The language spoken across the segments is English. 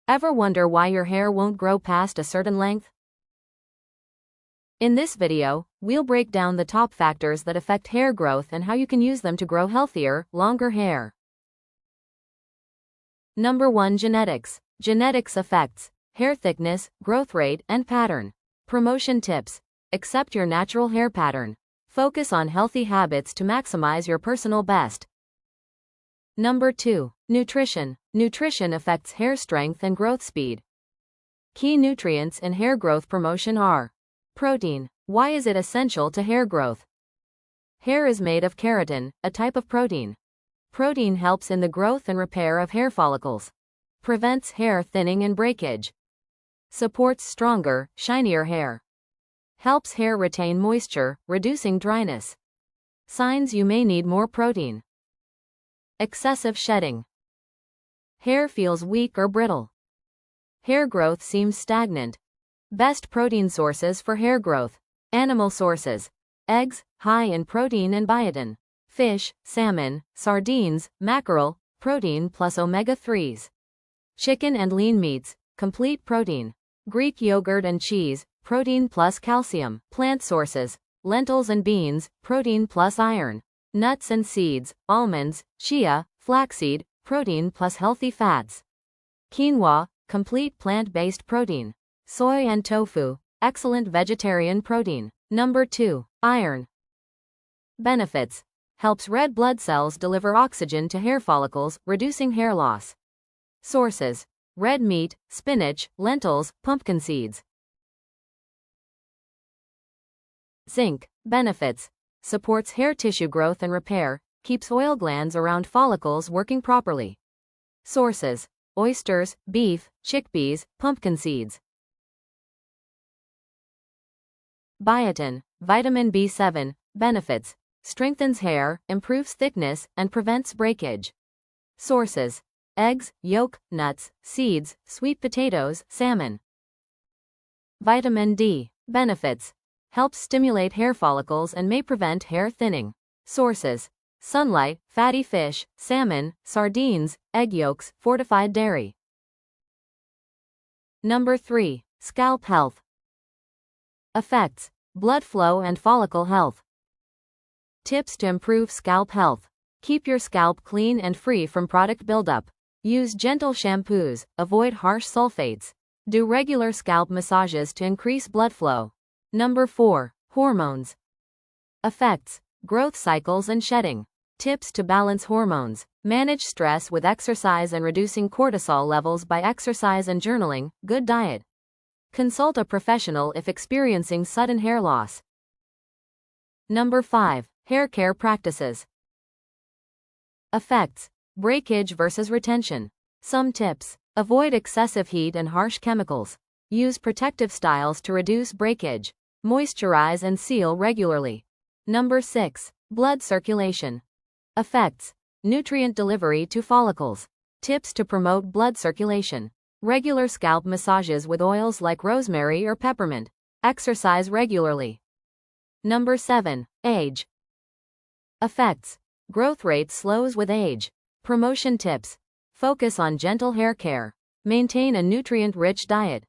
Ever wonder why your hair won't grow past a certain length? In this video, we'll break down the top factors that affect hair growth and how you can use them to grow healthier, longer hair. Number 1. Genetics. Genetics affects hair thickness, growth rate, and pattern. Promotion tips. Accept your natural hair pattern. Focus on healthy habits to maximize your personal best. Number 2. Nutrition. Nutrition affects hair strength and growth speed. Key nutrients in hair growth promotion are: protein. Why is it essential to hair growth? Hair is made of keratin, a type of protein. Protein helps in the growth and repair of hair follicles. Prevents hair thinning and breakage. Supports stronger, shinier hair. Helps hair retain moisture, reducing dryness. Signs you may need more protein. Excessive shedding. Hair feels weak or brittle. Hair growth seems stagnant. Best protein sources for hair growth. Animal sources. Eggs, high in protein and biotin. Fish, salmon, sardines, mackerel, protein plus omega-3s. Chicken and lean meats, complete protein. Greek yogurt and cheese, protein plus calcium. Plant sources. Lentils and beans, protein plus iron. Nuts and seeds, almonds, chia, flaxseed, protein plus healthy fats. Quinoa, complete plant-based protein. Soy and tofu, excellent vegetarian protein. Number 2. Iron. Benefits. Helps red blood cells deliver oxygen to hair follicles, reducing hair loss. Sources. Red meat, spinach, lentils, pumpkin seeds. Zinc. Benefits. Supports hair tissue growth and repair, keeps oil glands around follicles working properly. Sources. Oysters, beef, chickpeas, pumpkin seeds. Biotin. Vitamin B7. Benefits. Strengthens hair, improves thickness, and prevents breakage. Sources. Eggs, yolk, nuts, seeds, sweet potatoes, salmon. Vitamin D. Benefits. Helps stimulate hair follicles and may prevent hair thinning. Sources. Sunlight, fatty fish, salmon, sardines, egg yolks, fortified dairy. Number 3. Scalp health. Effects. Blood flow and follicle health. Tips to improve scalp health. Keep your scalp clean and free from product buildup. Use gentle shampoos, avoid harsh sulfates. Do regular scalp massages to increase blood flow. Number 4. Hormones. Effects. Growth cycles and shedding. Tips to balance hormones. Manage stress with exercise and reducing cortisol levels by exercise and journaling. Good diet. Consult a professional if experiencing sudden hair loss. Number 5. Hair care practices. Effects. Breakage versus retention. Some tips. Avoid excessive heat and harsh chemicals. Use protective styles to reduce breakage. Moisturize and seal regularly. Number 6. Blood circulation. Effects. Nutrient delivery to follicles. Tips to promote blood circulation. Regular scalp massages with oils like rosemary or peppermint. Exercise regularly. Number 7. Age. Effects. Growth rate slows with age. Promotion tips. Focus on gentle hair care. Maintain a nutrient-rich diet.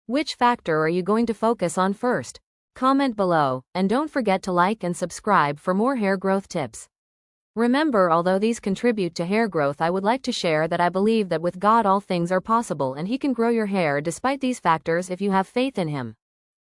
Which factor are you going to focus on first? Comment below, and don't forget to like and subscribe for more hair growth tips. Remember, although these contribute to hair growth, I would like to share that I believe that with God all things are possible and He can grow your hair despite these factors if you have faith in Him.